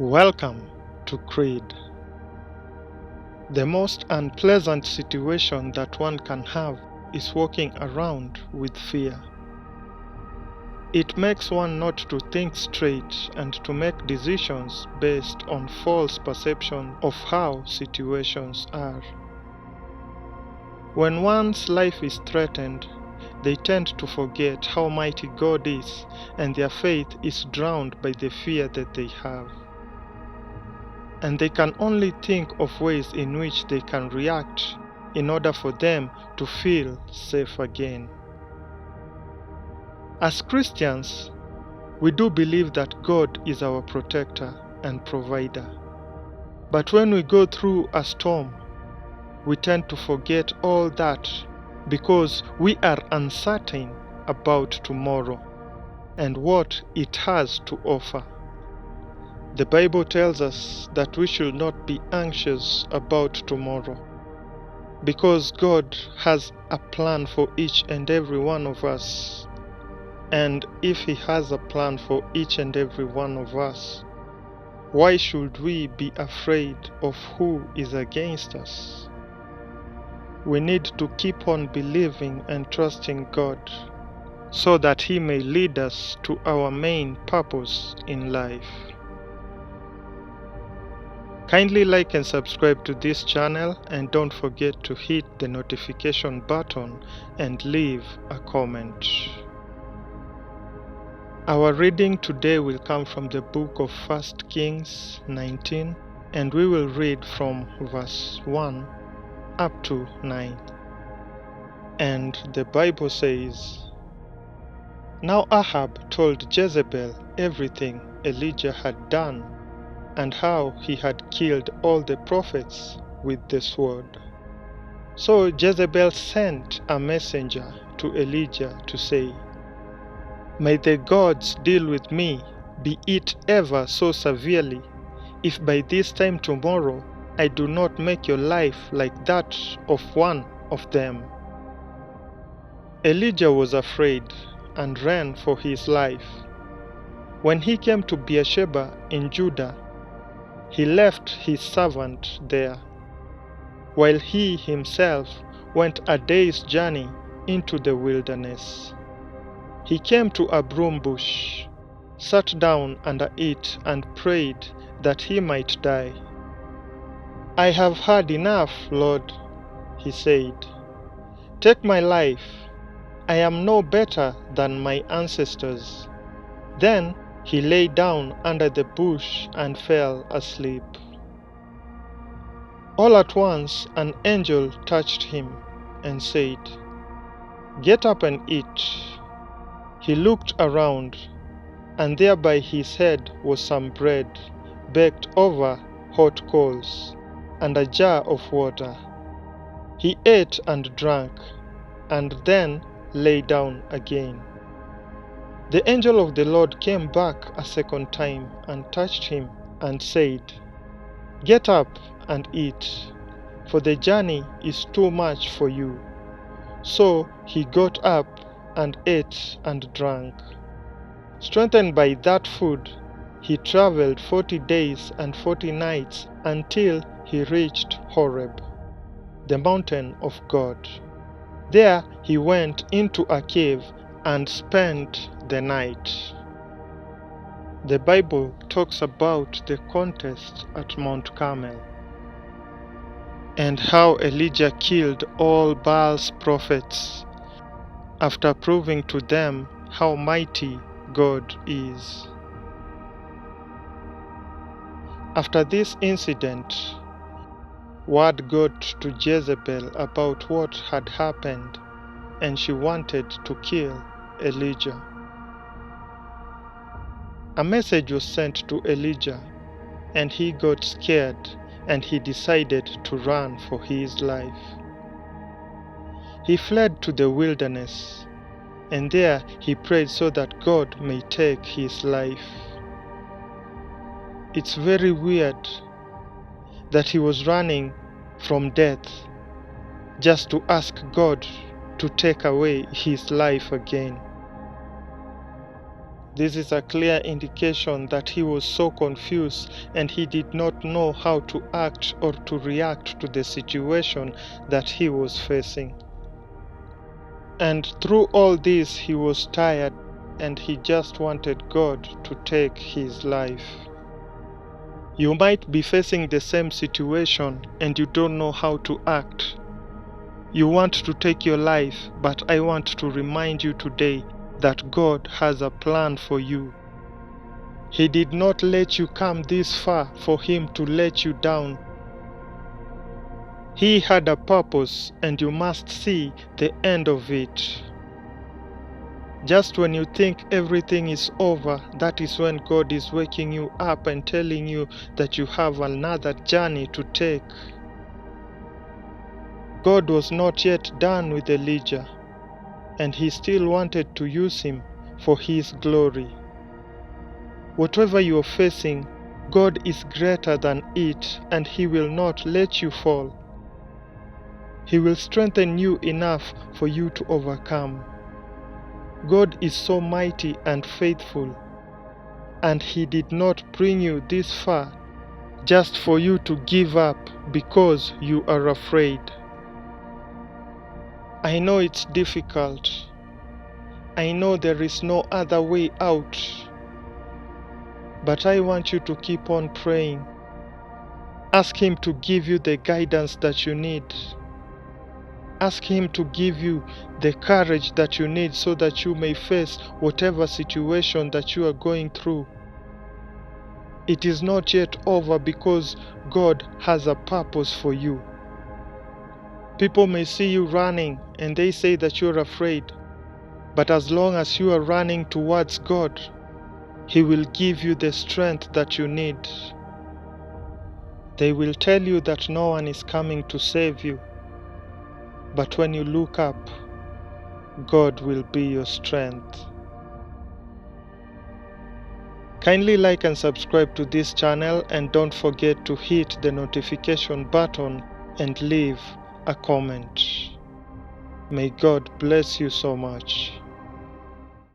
Welcome to Creed. The most unpleasant situation that one can have is walking around with fear. It makes one not to think straight and to make decisions based on false perception of how situations are. When one's life is threatened, they tend to forget how mighty God is, and their faith is drowned by the fear that they have. And they can only think of ways in which they can react in order for them to feel safe again. As Christians, we do believe that God is our protector and provider. But when we go through a storm, we tend to forget all that because we are uncertain about tomorrow and what it has to offer. The Bible tells us that we should not be anxious about tomorrow, because God has a plan for each and every one of us. And if He has a plan for each and every one of us, why should we be afraid of who is against us? We need to keep on believing and trusting God so that He may lead us to our main purpose in life. Kindly like and subscribe to this channel, and don't forget to hit the notification button and leave a comment. Our reading today will come from the book of 1 Kings 19, and we will read from verse 1 up to 9. And the Bible says, "Now Ahab told Jezebel everything Elijah had done, and how he had killed all the prophets with the sword. So Jezebel sent a messenger to Elijah to say, 'May the gods deal with me, be it ever so severely, if by this time tomorrow I do not make your life like that of one of them.' Elijah was afraid and ran for his life. When he came to Beersheba in Judah, he left his servant there, while he himself went a day's journey into the wilderness. He came to a broom bush, sat down under it, and prayed that he might die. 'I have had enough, Lord,' he said. 'Take my life. I am no better than my ancestors.' Then he lay down under the bush and fell asleep. All at once an angel touched him and said, 'Get up and eat.' He looked around, and there by his head was some bread baked over hot coals and a jar of water. He ate and drank, and then lay down again. The angel of the Lord came back a second time and touched him and said, 'Get up and eat, for the journey is too much for you.' So he got up and ate and drank. Strengthened by that food, he traveled 40 days and 40 nights until he reached Horeb, the mountain of God. There he went into a cave and spent the night." The Bible talks about the contest at Mount Carmel and how Elijah killed all Baal's prophets after proving to them how mighty God is. After this incident, word got to Jezebel about what had happened, and she wanted to kill Elijah. A message was sent to Elijah, and he got scared, and he decided to run for his life. He fled to the wilderness, and there he prayed so that God may take his life. It's very weird that he was running from death just to ask God to take away his life again. This is a clear indication that he was so confused and he did not know how to act or to react to the situation that he was facing. And through all this, he was tired and he just wanted God to take his life. You might be facing the same situation and you don't know how to act. You want to take your life, but I want to remind you today that God has a plan for you. He did not let you come this far for him to let you down. He had a purpose and you must see the end of it. Just when you think everything is over, that is when God is waking you up and telling you that you have another journey to take. God was not yet done with Elijah, and he still wanted to use him for his glory. Whatever you are facing, God is greater than it, and he will not let you fall. He will strengthen you enough for you to overcome. God is so mighty and faithful, and he did not bring you this far just for you to give up because you are afraid. I know it's difficult. I know there is no other way out. But I want you to keep on praying. Ask him to give you the guidance that you need. Ask him to give you the courage that you need so that you may face whatever situation that you are going through. It is not yet over because God has a purpose for you. People may see you running and they say that you're afraid, but as long as you are running towards God, he will give you the strength that you need. They will tell you that no one is coming to save you, but when you look up, God will be your strength. Kindly like and subscribe to this channel, and don't forget to hit the notification button and leave a comment. May God bless you so much.